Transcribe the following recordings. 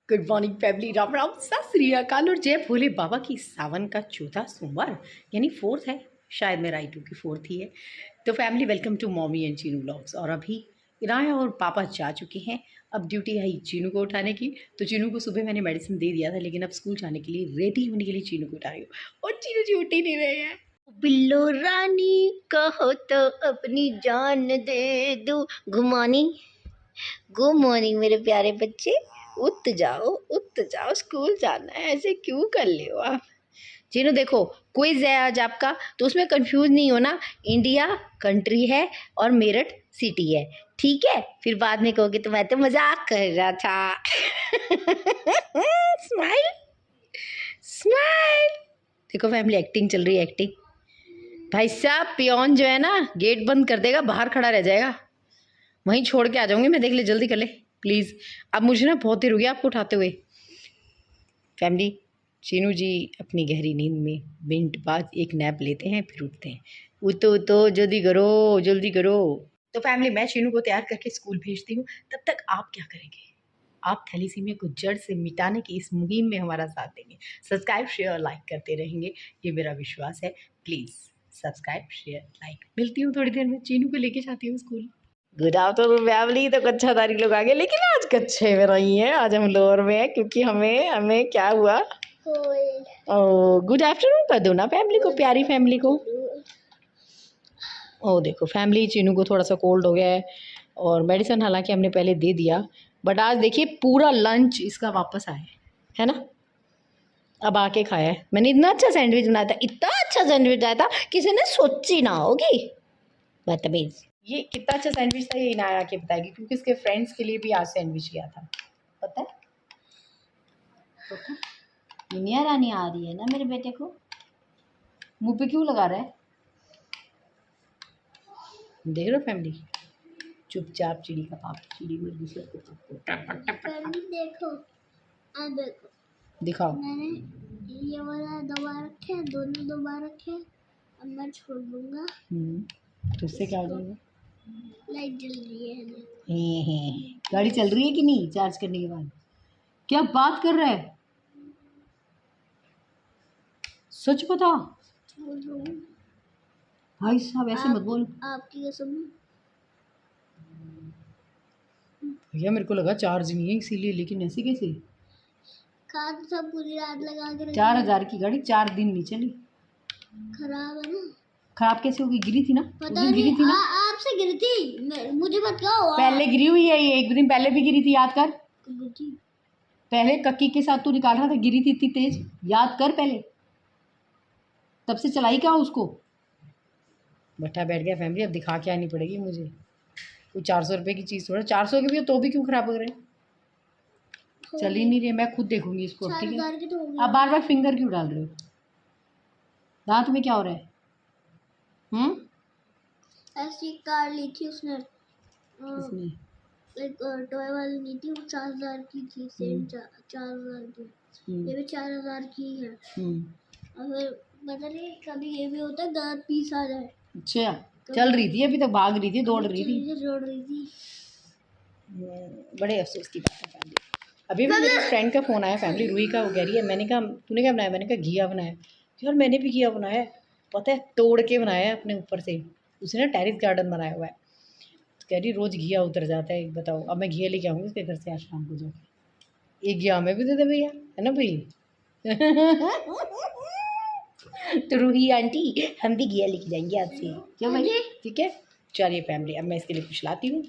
Good morning family, Ram Ram, सत श्री अकाल और जय भोले बाबा की। सावन का चौथा सोमवार यानी फोर्थ है, शायद मेरा आई2 की फोर्थ ही है। तो family welcome to mommy and Chinu vlogs. और अभी इनाया और पापा जा चुके हैं। अब ड्यूटी आई चीनू को उठाने की। तो चीनू को सुबह मैंने मेडिसिन दे दिया था, लेकिन अब स्कूल जाने के लिए रेडी होने के लिए चीनू को उठा रही हूँ और चीनू जी उठ ही नहीं रहे हैं। बिल्लो रानी कहो तो अपनी जान दे दो। गुड मॉर्निंग, गुड मॉर्निंग मेरे प्यारे बच्चे। उठ जाओ, स्कूल जाना है, ऐसे क्यों कर ले हो आप। चीनू देखो, क्विज है आज आपका, तो उसमें कंफ्यूज नहीं होना। इंडिया कंट्री है और मेरठ सिटी है, ठीक है। फिर बाद में कहोगे तो मैं तो मजाक कर रहा था। Smile smile. देखो फैमिली, एक्टिंग चल रही है, एक्टिंग। भाई साहब पियोन जो है ना, गेट बंद कर देगा, बाहर खड़ा रह जाएगा। वहीं छोड़ के आ जाऊंगी मैं, देख ले, जल्दी कर ले प्लीज़। अब मुझे ना बहुत देर हो गया आपको उठाते हुए। फैमिली, चीनू जी अपनी गहरी नींद में मिनट बाद एक नैप लेते हैं, फिर उठते हैं। उठो जल्दी करो, जल्दी करो। तो फैमिली, मैं चीनू को तैयार करके स्कूल भेजती हूँ। तब तक आप क्या करेंगे? आप थैलीसीमिया को जड़ से मिटाने की इस मुहिम में हमारा साथ देंगे। सब्सक्राइब शेयर लाइक करते रहेंगे, ये मेरा विश्वास है। Please subscribe share like. मिलती हूँ थोड़ी देर में, चीनू को लेके जाती हूँ स्कूल। Good afternoon family. तो कच्छाधारी लोग आ गए, लेकिन आज कच्छे में नहीं है, आज हम लोअर में हैं, क्योंकि हमें क्या हुआ। ओ गुड आफ्टरनून कर दो ना फैमिली को, प्यारी फैमिली को। ओ देखो फैमिली, चीनू को थोड़ा सा कोल्ड हो गया है और मेडिसिन हालांकि हमने पहले दे दिया, बट आज देखिए पूरा लंच इसका वापस आया है ना। अब आके खाया है। मैंने इतना अच्छा सैंडविच बनाया था, इतना अच्छा सैंडविच बनाया था, किसी ने सोची ना होगी। बदतमीज। ये कितना अच्छा सैंडविच था, ये इनाया के बताएगी, क्योंकि इसके फ्रेंड्स के लिए भी आज सैंडविच किया था। पता है? दुनिया रानी आ रही है ना मेरे बेटे को। मुंह पे क्यों लगा रहा है? देख रहे हो फैमिली, चुपचाप चिड़ी का पाप, चिड़ी मुर्गी से देखो, अब देखो, दिखाओ। मैंने ये वाला दबा रखे हैं, दोनों दबा रखे हैं। अब मैं छोड़ दूंगा। तो उससे क्या हो जाएगा? लाइट जल रही है। गाड़ी चल रही है कि नहीं चार्ज करने के बाद? क्या बात कर रहा है? सच बता भाई साहब, ऐसे मत बोल। आपकी कसम। भैया मेरे को लगा चार्ज नहीं है इसीलिए, लेकिन ऐसे कैसे? खाद सब पूरी रात लगा के 4000 की गाड़ी 4 दिन नहीं चली। खराब है ना। खराब कैसे होगी? गिरी थी ना, पता नहीं, गिरी थी ना। आपसे गिरी थी, मुझे मत कहो। पहले गिरी हुई है ये, 1 दिन पहले भी गिरी थी, याद कर। पहले कक्की के साथ तू निकाल रहा था, गिरी थी इतनी तेज, याद कर पहले। तब से चलाई क्या उसको? बैठा बैठ गया फैमिली, अब दिखा के आनी पड़ेगी मुझे। कोई 400 रुपये की चीज़ थोड़ा, 400 की भी तो भी क्यों खराब हो रहे हैं? चल ही नहीं रही, मैं खुद देखूंगी इसको, ठीक है। आप बार बार फिंगर क्यों डाल रहे हो? दांत में क्या हो रहा है? ऐसी कार ली थी उसने, एक टॉय वाली ली थी, वो 4000 की थी, सेम 4000 की। ये भी 4000 की है। अगर पता नहीं कभी ये भी होता है गलत पीस आ जाए। अच्छा, चल रही थी अभी तक, भाग रही थी, दौड़ रही थी। बड़े अफसोस की बात है फैमिली। अभी भी मेरे फ्रेंड का फ़ोन आया फैमिली, रूही का, वो कह रही है, मैंने कहा तूने क्या बनाया? मैंने कहा घिया बनाया। यार मैंने भी घिया बनाया है, पता है, तोड़ के बनाया है अपने ऊपर से। उसने ना टेरिस गार्डन बनाया हुआ है, तो कह रही रोज़ घिया उतर जाता है। बताओ, अब मैं घिया लेके आऊँगी उसके घर से आज शाम को जाकर। एक घिया हमें भी दे दे भैया, है ना भाई। तो रूही आंटी, हम भी घिया लेके जाएंगे आपसे, क्यों भाई? ठीक है, चलिए फैमिली, अब मैं इसके लिए कुछ लाती हूँ।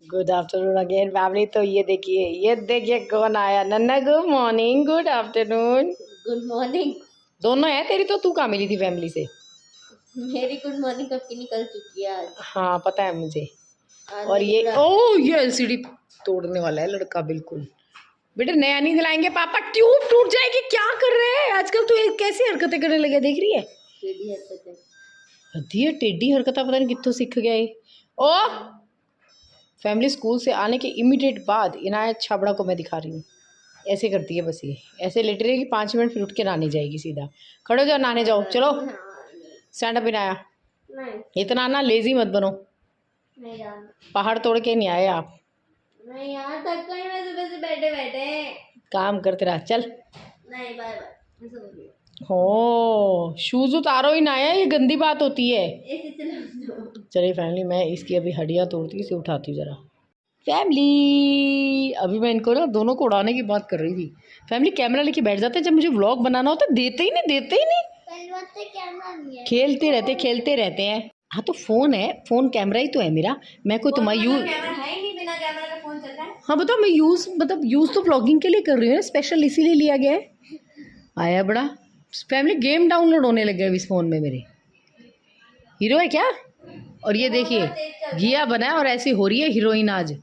Good afternoon again family. तो ये देखिए कौन आया। नन्ना good morning, good afternoon. Good morning. दोनों है तेरी, तो तू कहाँ मिली थी फैमिली से? मेरी गुड मॉर्निंग कब की निकल चुकी है आज। हाँ पता है मुझे। और ये ये एलसीडी तोड़ने वाला है लड़का, बिल्कुल। बेटे नया नहीं दिलाएंगे पापा, ट्यूब टूट जाएगी। क्या कर रहे हैं आजकल? तू कैसी हरकतें करने लगे, देख रही है? टेढ़ी हरकतें। टेढ़ी हरकतें पता नहीं कित्थों सीख गया ये। ओ फैमिली, स्कूल से आने के इमीडिएट बाद इनायत छाबड़ा को मैं दिखा रही हूँ, ऐसे करती है बस। ये ऐसे लेट रहेगी 5 मिनट, फिर उठ के नहाने जाएगी सीधा। खड़े हो जाओ, नहाने जाओ, चलो स्टैंड अप। इनाया इतना ना लेजी मत बनो, पहाड़ तोड़ के नहीं आए आप। नहीं यार, थक गई मैं सुबह से बैठे बैठे। काम करते रहा, चल। नहीं बाय बाय, ऐसा हो गया। हो शूज उतारो ही ना है, ये गंदी बात होती है। ऐसे चलो। चलिए फैमिली, मैं इसकी अभी हड्डियाँ तोड़ती इसे उठाती हूँ ज़रा। फैमिली अभी मैं इनको ना दोनों को उड़ाने की बात कर रही थी। फैमिली कैमरा लेके बैठ जाते हैं, जब मुझे व्लॉग बनाना होता है देते ही नहीं। पहली बात तो कैमरा नहीं है, खेलते रहते हैं। हाँ तो फ़ोन है, फ़ोन कैमरा ही तो है मेरा। मैं कोई तुम्हारा यूज़, कैमरा है ही नहीं, बिना कैमरा का फोन चल रहा है। हाँ बताओ, मैं यूज़ तो व्लॉगिंग के लिए कर रही हूँ ना, स्पेशल इसीलिए लिया गया है। आया बड़ा फैमिली, गेम डाउनलोड होने लग गया इस फ़ोन में मेरे। हीरो है क्या? और ये देखिए घिया बना है और ऐसी हो रही है हीरोइन आज।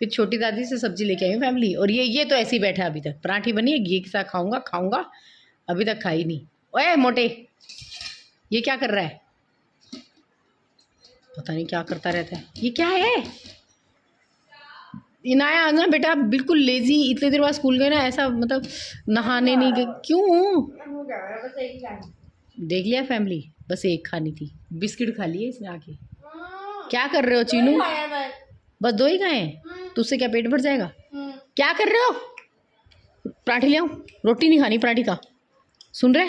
फिर छोटी दादी से सब्जी लेके आई हूँ फैमिली, और ये तो ऐसे ही बैठा है अभी तक। पराठी बनी है, घी के साथ खाऊंगा, अभी तक खाई नहीं। ओए मोटे, ये क्या कर रहा है? पता नहीं क्या करता रहता है। ये क्या है? इनाया आज ना बेटा बिल्कुल लेजी, इतने देर बाद स्कूल गए ना, ऐसा मतलब नहाने नहीं गए। क्यों? देख लिया फैमिली, बस एक खानी थी, बिस्किट खा लिए इसने आके। क्या कर रहे हो चीनू? बस 2 ही खाए हैं तो उससे क्या पेट भर जाएगा? क्या कर रहे हो? पराठी ले आओ, रोटी नहीं खानी पराठी का, सुन रहे?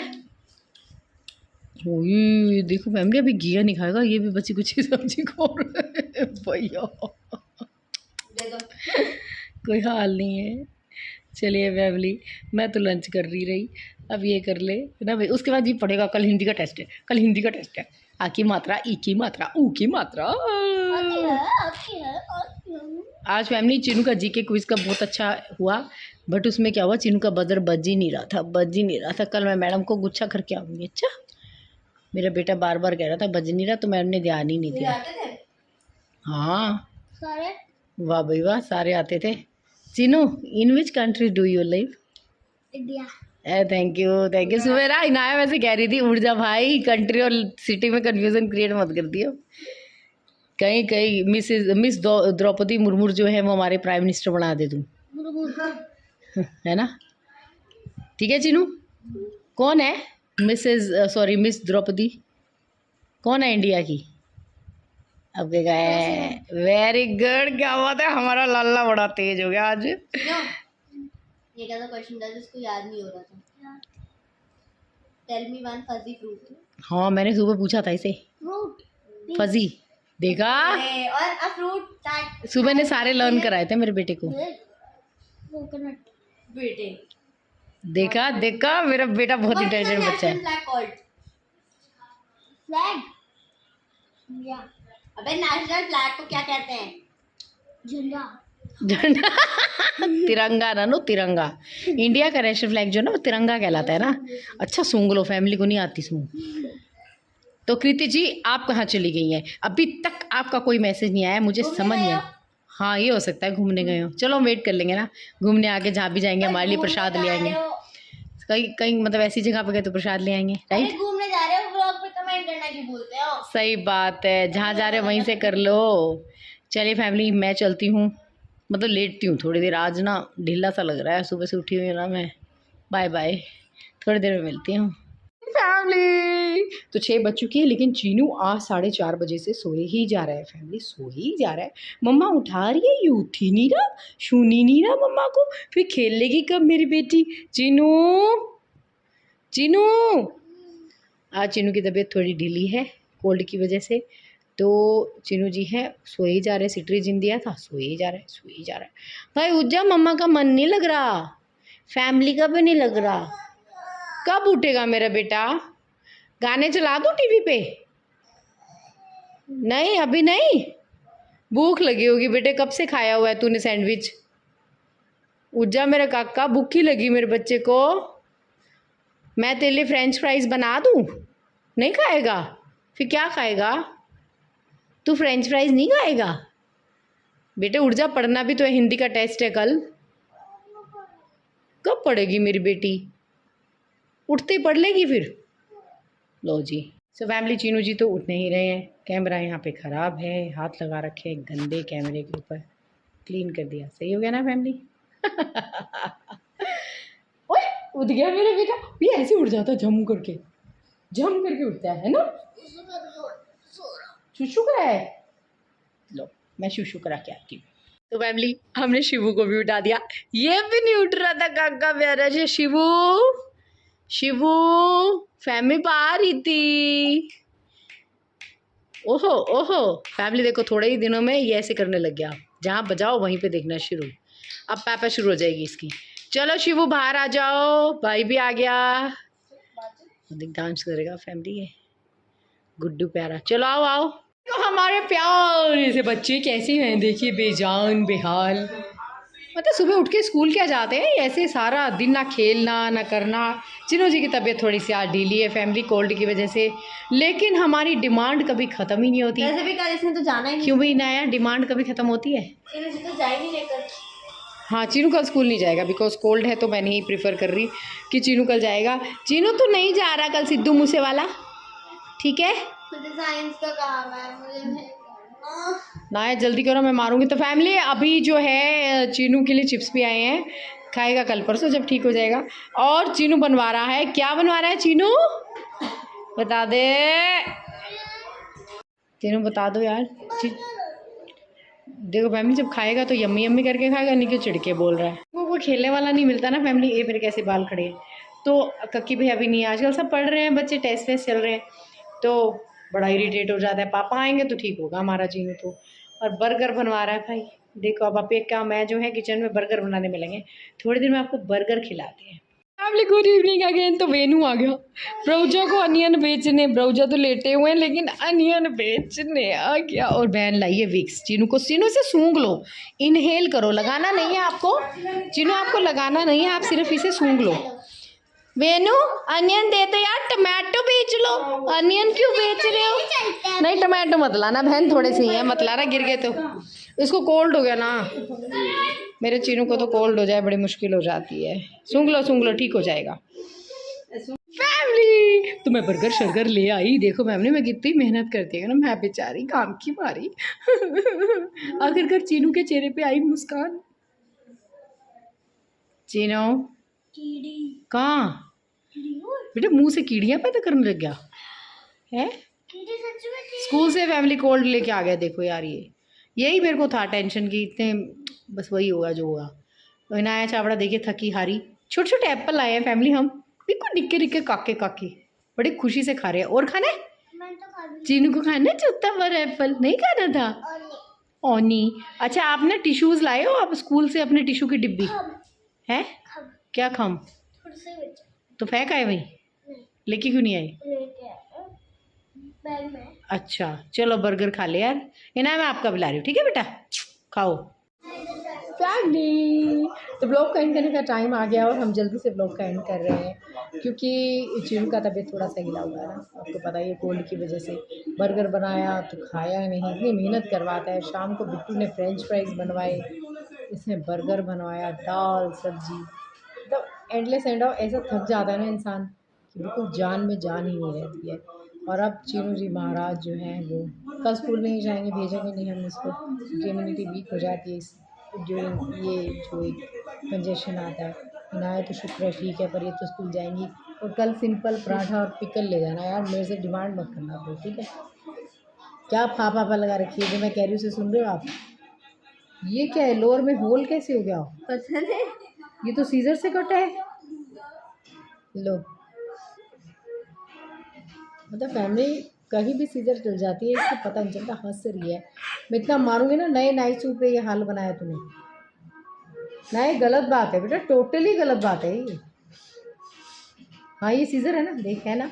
ओए देखो फैमिली, अभी घिया नहीं खाएगा, ये भी बची कुछ सब्जी खा रहा है भैया। कोई हाल नहीं है। चलिए फैमिली, मैं तो लंच कर रही, अब ये कर ले ना भाई, उसके बाद ये पढ़ेगा। कल हिंदी का टेस्ट है, आ की मात्रा, ई की मात्रा, ऊ की मात्रा। आज फैमिली चीनू का जीके क्विज का बहुत अच्छा हुआ, बट उसमें क्या हुआ, चीनू का बजर बज ही नहीं रहा था। कल मैं मैडम को गुच्छा करके आऊँगी। अच्छा, मेरा बेटा बार बार कह रहा था बज नहीं रहा, तो मैडम ने ध्यान ही नहीं दिया। हाँ सारे, वाह भाई वाह, सारे आते थे। Chinu, in which country do you live? India. Thank you Subera. Inaya वैसे कह रही थी उड़ जा भाई, कंट्री और सिटी में कंफ्यूजन क्रिएट मत कर दियो। कहीं मिस द्रौपदी मुर्मू जो है वो हमारे प्राइम मिनिस्टर बना दे तू, है ना? ठीक है चीनू, कौन है मिस द्रौपदी? कौन है इंडिया की? अब क्या है? वेरी गुड, क्या बात है, हमारा लाला बड़ा तेज हो गया आज। ये कैसा क्वेश्चन था जिसको याद नहीं हो रहा था? Tell me one fuzzy fruit. हाँ मैंने सुबह पूछा था इसे, फ्रूट फजी। देखा, और अ फ्रूट दैट सुबह ने सारे लर्न कराए थे मेरे बेटे को। कोकोनट। बेटे देखा मेरा बेटा बहुत इंटेलिजेंट बच्चा है। फ्लैग या, अबे नेशनल फ्लैग को क्या कहते हैं? झंडा। तिरंगा ना, नो तिरंगा। इंडिया का नेशनल फ्लैग जो है ना, वो तिरंगा कहलाता है ना। अच्छा सूंघ लो, फैमिली को नहीं आती सूंघ। तो कृति जी आप कहाँ चली गई हैं? अभी तक आपका कोई मैसेज नहीं आया, मुझे समझ नहीं। हाँ ये हो सकता है घूमने गए हो, चलो हम वेट कर लेंगे ना। घूमने आके जहाँ भी जाएंगे हमारे लिए प्रसाद ले आएंगे। कहीं मतलब ऐसी जगह पे गए तो प्रसाद ले आएंगे, राइट? घूमने जा रहे हो, ब्लॉग पे कमेंट करना क्यों भूलते हो? सही बात है, जहाँ जा रहे हो वहीं से कर लो। चलिए फैमिली, मैं चलती हूँ, मतलब लेटती हूँ थोड़ी देर। आज ना ढीला सा लग रहा है, सुबह से उठी हुई ना मैं। बाय बाय, थोड़ी देर में मिलती हूँ फैमिली। तो 6 बज चुकी है, लेकिन चीनू आज 4:30 बजे से सोए ही जा रहा है फैमिली, सोए ही जा रहा है। मम्मा उठा रही है, ये उठ ही नहीं रहा, सुन ही नहीं रहा मम्मा को। फिर खेल लेगी कब मेरी बेटी? चीनू आज चीनू की तबीयत थोड़ी ढीली है कोल्ड की वजह से, तो चीनू जी है सोए ही जा रहे। सिट्रीजिन दिया था, सोए ही जा रहा है। भाई उठ जा, मम्मा का मन नहीं लग रहा, फैमिली का भी नहीं लग रहा। कब उठेगा मेरा बेटा? गाने चला दूँ टीवी पे? नहीं अभी नहीं, भूख लगी होगी बेटे, कब से खाया हुआ है तूने सैंडविच? उठ जा मेरा काका, भूखी लगी मेरे बच्चे को। मैं तेरे लिए फ्रेंच फ्राइज बना दूँ? नहीं खाएगा? फिर क्या खाएगा तू? फ्रेंच फ्राइज नहीं खाएगा बेटे? उठ जा, पढ़ना भी तो है, हिंदी का टेस्ट है कल। कब पढ़ेगी मेरी बेटी? उठते ही पढ़ लेगी फिर। लो जी। सो फैमिली, चीनू जी तो उठ नहीं रहे हैं। कैमरा यहाँ पे ख़राब है, हाथ लगा रखे हैं गंदे कैमरे के ऊपर, क्लीन कर दिया, सही हो गया ना फैमिली? ओए उठ गया मेरा बेटा, ये ऐसे उठ जाता है, झम करके उठता है ना। शुशु का है, लो मैं शुशु करा के आती हूँ। तो फैमिली हमने शिवू को भी उठा दिया, ये भी नहीं उठ रहा था काका प्यारा से। शिवू शिवू फैमिली पा रही थी। ओहो ओहो फैमिली देखो थोड़े ही दिनों में ये ऐसे करने लग गया, जहाँ बजाओ वहीं पे देखना शुरू। अब पापा शुरू हो जाएगी इसकी। चलो शिवू बाहर आ जाओ, भाई भी आ गया, डांस करेगा फैमिली। ये गुड्डू प्यारा, चलो आओ आओ। तो हमारे प्यारे से बच्चे कैसे हैं देखिए, बेजान बेहाल। मतलब सुबह उठ के स्कूल क्या जाते हैं, ऐसे सारा दिन ना खेलना ना करना। चिनो जी की तबीयत थोड़ी सी आज ढीली है फैमिली, कोल्ड की वजह से, लेकिन हमारी डिमांड कभी ख़त्म ही नहीं होती। वैसे भी कल इसने तो जाना ही नहीं। क्यों भी ना यार, डिमांड कभी ख़त्म होती है? चिनो जी तो जा ही नहीं लेकर। हाँ चीनू कल स्कूल नहीं जाएगा बिकॉज कोल्ड है, तो मैं नहीं प्रीफर कर रही कि चीनू कल जाएगा। चीनू तो नहीं जा रहा कल सिद्धू मूसे वाला, ठीक है? मुझे साइंस का काम है, मुझे ना यार जल्दी करो, मैं मारूंगी। तो फैमिली अभी जो है चीनू के लिए चिप्स भी आए हैं, खाएगा कल परसों जब ठीक हो जाएगा। और चीनू बनवा रहा है, क्या बनवा रहा है चीनू, बता दे चीनू, बता दो यार। देखो फैमिली जब खाएगा तो यम्मी यम्मी करके खाएगा, नहीं कि चिड़के बोल रहा है। वो खेलने वाला नहीं मिलता ना फैमिली। ये मेरे कैसे बाल खड़े हैं। तो कक्की भैया भी नहीं है, आजकल सब पढ़ रहे हैं बच्चे, टेस्ट वेस्ट चल रहे हैं, तो बड़ा इरिटेट हो जाता है। पापा आएंगे तो ठीक होगा हमारा चीनू तो। और बर्गर बनवा रहा है भाई, देखो अब आप एक काम, मैं जो है किचन में बर्गर बनाने में लगे, थोड़ी देर में आपको बर्गर खिलाते हैं। Family good evening again. तो वेनू आ गया ब्राउजा को अनियन बेचने, ब्राउजा तो लेटे हुए हैं लेकिन अनियन बेचने आ गया। और बहन लाई है विक्स चीनू को, चीनू से सूंघ लो, इनहेल करो, लगाना नहीं है आपको चीनू, आपको लगाना नहीं है, आप सिर्फ इसे सूंघ लो। वेनू अनियन दे दो यार, टमाटो बेच लो, अनियन क्यों बेच रहे हो? नहीं टमाटो मत लाना बहन, थोड़े से ही है, मत लाना, गिर गए तो। इसको कोल्ड हो गया ना, मेरे चीनू को तो कोल्ड हो जाए बड़ी मुश्किल हो जाती है। सूंघ लो ठीक हो जाएगा। फैमिली तो मैं बर्गर शर्गर ले आई, देखो फैमिली मैं कितनी मेहनत करती है ना, मैं बेचारी काम की मारी आखिरकार चीनू के चेहरे पे आई मुस्कान। चीनू कहाँ बेटा, मुंह से कीड़ियाँ पैदा करने लग गया है। स्कूल से फैमिली कोल्ड लेके आ गया, देखो यार यही मेरे को था टेंशन की, इतने बस वही होगा जो होगा। तो इनाया चावड़ा देखिए थकी हारी, छोटे छोटे एप्पल आए हैं फैमिली, हम बिल्कुल निक्के निक्के काके काके बड़ी खुशी से खा रहे हैं। और खाने चीनू को खाना चुत्ता पर एप्पल नहीं खाना था ओनी। अच्छा आप ना टिश्यूज़ लाए हो आप स्कूल से, अपने टिश्यू की डिब्बी है क्या? खम तो फेंक आए भाई, लेके क्यों नहीं आए? अच्छा चलो बर्गर खा ले यार, इना मैं आपका बुला रही हूँ, ठीक है बेटा खाओ। फैमिली तो ब्लॉग का एंड करने का टाइम आ गया और हम जल्दी से ब्लॉग का एंड कर रहे हैं क्योंकि चीनू का तबीयत थोड़ा सा हिला हुआ है ना, आपको पता ही है कोल्ड की वजह से। बर्गर बनाया तो खाया नहीं, इतनी मेहनत करवाता है। शाम को बिट्टू ने फ्रेंच फ्राइज बनवाए, इसने बर्गर बनवाया, दाल सब्जी, तो एंडलेस एंड ऑफ, ऐसा थक जाता है ना इंसान कि बिल्कुल जान में जान ही नहीं रहती है। और अब चीनू जी महाराज जो हैं वो कल स्कूल नहीं जाएंगे, भेजेंगे नहीं हम इसको, इम्यूनिटी वीक हो जाती है इस ड्यूरिंग ये जो एक कंजेशन आता है। इनाया तो शुक्र है ठीक है, पर ये तो स्कूल जाएंगी। और कल सिंपल पराठा और पिकल ले जाना यार, मेरे से डिमांड मत करना फिर, ठीक है? क्या फाफा लगा रखी है जो मैं कह रही हूँ उसे सुन रहे हो आप? ये क्या है, लोअर में होल कैसे हो गया? पता नहीं, ये तो सीजर से कटा है। लो मतलब फैमिली कहीं भी सीजर चल जाती है, इसको पता नहीं चलता, हंस रही है। मैं इतना मारूंगी ना, नए नाइसू पे ये हाल बनाया तूने ना, ये गलत बात है बेटा, टोटली गलत बात है ये। हाँ ये सीजर है ना, देख है ना।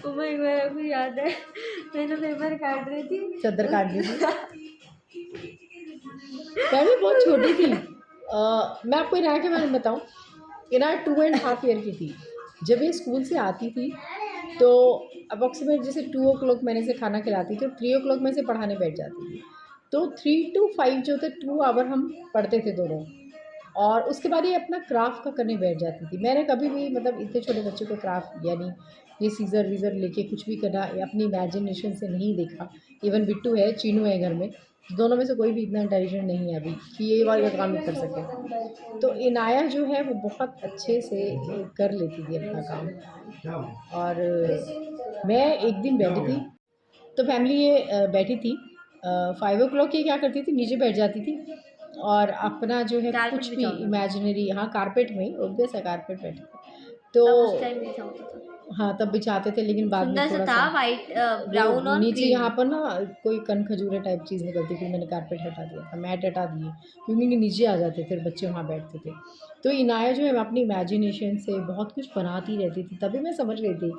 मेरे को याद है, मैं तो पेपर काट रही थी, चादर काट दी थी मैं बहुत छोटी थी। मैं आपको इनाया के बारे में बताऊँ, इनाया 2.5 ईयर की थी जब ये स्कूल से आती थी। तो अप्रॉक्सीमेट जैसे 2 o'clock मैंने से खाना खिलाती थी, तो 3 o'clock में से पढ़ाने बैठ जाती थी। तो 3 to 5 जो थे 2 आवर हम पढ़ते थे दोनों, और उसके बाद ये अपना क्राफ्ट का करने बैठ जाती थी। मैंने कभी भी मतलब इतने छोटे बच्चे को क्राफ्ट यानी ये सीज़र वीज़र लेके कुछ भी करना अपनी इमेजिनेशन से नहीं देखा। इवन बिट्टू है, चीनू है घर में, दोनों में से कोई भी इतना इंटेलिजेंट नहीं है अभी कि ये वाला काम नहीं कर सके। तो इनाया जो है वो बहुत अच्छे से कर लेती थी अपना काम। और मैं एक दिन बैठी थी, तो फैमिली ये बैठी थी 5 o'clock ये क्या करती थी, नीचे बैठ जाती थी और अपना जो है कारपेट कुछ भी बिछा होता था। इमेजिनरी, हाँ कारपेट में ही, ऑब्वियस है कारपेट बैठे थे तो तब उस टाइम बिछा होता था। हाँ तब बिछाते थे, लेकिन बाद में सुंदर से थोड़ा था, सा वाइट वो ब्राउन और नीचे यहाँ क्रीम। पर ना कोई कन खजूरे टाइप चीज़ निकलती थी, मैंने कारपेट हटा दिया था, मैट हटा दिए क्योंकि नीचे आ जाते थे बच्चे वहाँ बैठते थे। तो इनाया जो है अपनी इमेजिनेशन से बहुत कुछ बनाती रहती थी, तभी मैं समझ गई थी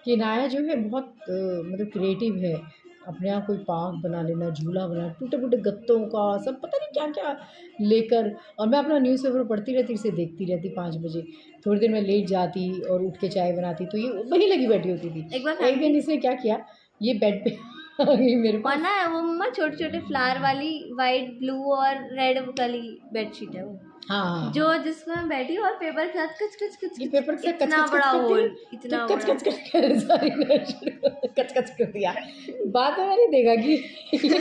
कि इनाया जो है बहुत मतलब क्रिएटिव है। अपने यहाँ कोई पार्क बना लेना, झूला बना, टूटे फूटे गत्तों का सब पता नहीं क्या क्या लेकर, और मैं अपना न्यूज़पेपर पढ़ती रहती, इसे देखती रहती 5 बजे। थोड़ी देर में लेट जाती और उठ के चाय बनाती, तो ये वहीं लगी बैठी होती थी। एक बार एक दिन इसने क्या किया, ये बेड पे आ गई मेरे और पास। ना वो मम्मा छोटे छोटे फ्लावर वाली वाइट ब्लू और रेड वाली बेडशीट है वो, हाँ जो जिसमें मैं बैठी हूँ और पेपर के साथ कच कच कच ये कच, पेपर से कच इतना कच बड़ा कच करती होल, है, इतना तो कच बड़ा। कच कर सारी कच कच कर दिया। बाद में मैंने देखा कि इतना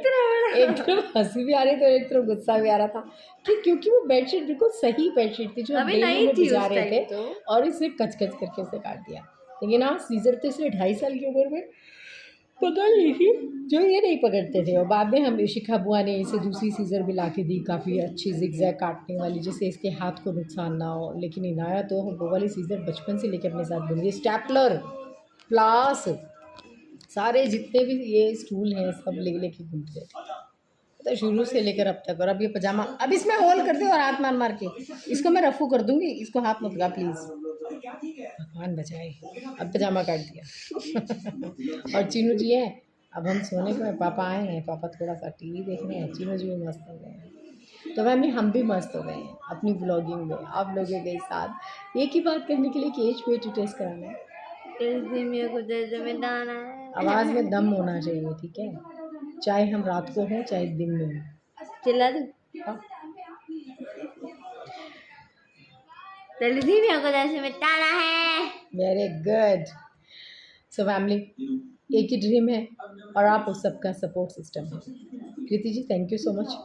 बड़ा। एक तरफ हंसी भी आ रही थी और एक तरफ गुस्सा भी आ रहा था कि क्योंकि वो बेडशीट बिल्कुल सही बेडशीट थी जो हम अभी डेली नई में थी बिछा उस रहे थे, टाइम तो। और इसने कच कच करके उसे काट दिया। लेकिन हाँ सीजर तो इसने 2.5 साल की उम्र में पकड़ ली थी, जो ये नहीं पकड़ते थे। और बाद में हम शिखा बुआ ने इसे दूसरी सीजर भी ला के दी, काफ़ी अच्छी जिगजैग काटने वाली, जिससे इसके हाथ को नुकसान ना हो। लेकिन इनाया तो वो वाली सीजर बचपन से लेकर अपने साथ घूम रही है, स्टेपलर, प्लास, सारे जितने भी ये स्टूल हैं सब ले लेके घूमते थे, तो शुरू से लेकर अब तक। और अब ये पजामा, अब इसमें होल कर दो और हाथ मार मार के इसको मैं रफू कर दूंगी, इसको हाथ मत लगा प्लीज़, भगवान बचाए। अब पजामा काट दिया। और चीनू जी है, अब हम सोने को हैं, पापा आए हैं, पापा थोड़ा सा टीवी देख रहे हैं, चीनू जी भी मस्त हो गए हैं। तो फैमिली हम भी मस्त हो गए हैं अपनी ब्लॉगिंग में आप लोगों के साथ। एक ही बात करने के लिए कि एज पे टेस्ट कराना है, इस दिन मेरे को दर्द में दाना है। आवाज़ में दम होना चाहिए, ठीक है, चाहे हम रात को हों चाहे दिन में हों। चिल्ला दूं? हाँ। जल्दी मेरे को दर्द में दाना है। Very good. सो फैमिली एक ही ड्रीम है और आप उस सबका सपोर्ट सिस्टम है। कृति जी थैंक यू सो मच।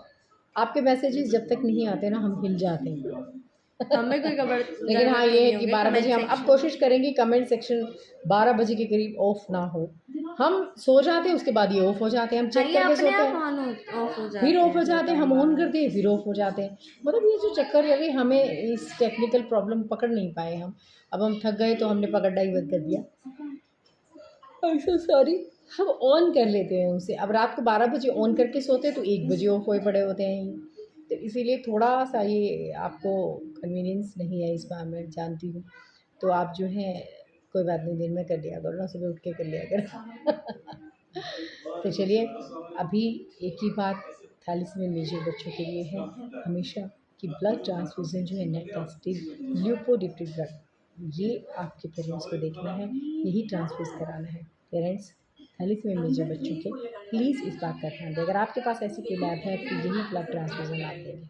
आपके मैसेजेस जब तक नहीं आते ना हम हिल जाते हैं। हमें कोई खबर लेकिन हाँ ये है कि 12 बजे हम अब कोशिश करेंगे कमेंट सेक्शन 12 बजे के करीब ऑफ ना हो। हम सो जाते हैं उसके बाद ये ऑफ हो जाते हैं, हम चेक करके सोते हैं फिर ऑफ हो जाते हैं, हम ऑन करते हैं फिर ऑफ हो जाते हैं। मतलब ये जो चक्कर लगे हमें, इस टेक्निकल प्रॉब्लम पकड़ नहीं पाए हम। अब हम थक गए तो हमने पकड़ना ही बंद कर दिया। So sorry. हम ऑन कर लेते हैं उसे, अब रात को 12 बजे ऑन करके सोते हैं तो 1 बजे ऑफ हुए पड़े होते हैं, तो इसीलिए थोड़ा सा ये आपको कन्वीनियंस नहीं है इस बार, मैं जानती हूँ। तो आप जो है कोई बात नहीं, दिन में कर लिया करो ना, सुबह उठ के कर लिया करो। तो चलिए अभी एक ही बात थैलेसीमिया मेजर बच्चों के लिए है हमेशा कि ब्लड ट्रांसफ्यूजन जो है नेट टेस्टिंग ल्यूकोडिप्टिक ब्लड, ये आपके पेरेंट्स को देखना है, यही ट्रांसफ्यूज कराना है। पेरेंट्स थैलेसीमिया मेजर बच्चों के प्लीज़ इस बात का ध्यान दें। अगर आपके पास ऐसी कोई लैब है तो यही ब्लड ट्रांसफ्यूजन आप देंगे,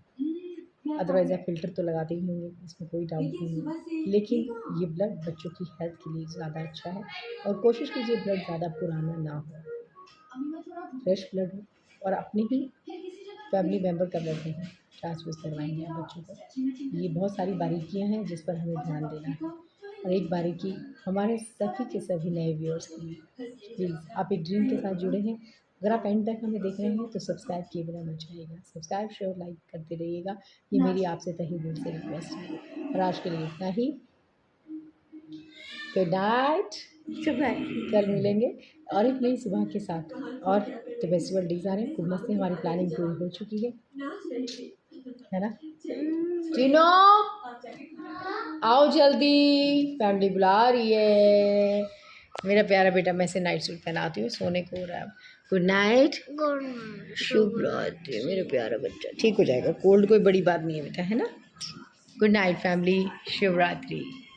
अदरवाइज़ आप फिल्टर तो लगाते ही होंगे, इसमें कोई डाउट नहीं है। लेकिन ये ब्लड बच्चों की हेल्थ के लिए ज़्यादा अच्छा है और कोशिश कीजिए ब्लड ज़्यादा पुराना ना हो, फ्रेश ब्लड हो, और अपने ही फैमिली मेम्बर का ब्लड नहीं ट्रांसफ्यूज करवाएंगे आप बच्चों को। ये बहुत सारी बारीकियां हैं जिस पर हमें ध्यान देना है। और एक बारीकी हमारे सभी के सभी नए व्यूअर्स के लिए, प्लीज़ आप एक ड्रीम के साथ जुड़े हैं, अगर आप एंड तक हमें देख रहे हैं तो सब्सक्राइब किए बिना मत जाइएगा, सब्सक्राइब शेयर लाइक करते रहिएगा, ये मेरी आपसे तहे दिल से रिक्वेस्ट है। और आज के लिए इतना ही, गुड नाइट, कल मिलेंगे और एक नई सुबह के साथ। और तो फेस्टिवल डेज आ रहे हैं, खूब मस्त है, हमारी प्लानिंग पूरी हो चुकी है ना। टीनो आओ जल्दी, फैमिली बुला रही है। मेरा प्यारा बेटा, मैं इसे नाइट सूट पहनाती हूँ, सोने को हो रहा है। गुड नाइट, शुभ रात्रि मेरे प्यारा बच्चा, ठीक हो जाएगा, कोल्ड कोई बड़ी बात नहीं है बेटा, है ना। गुड नाइट फैमिली, शुभ रात्रि।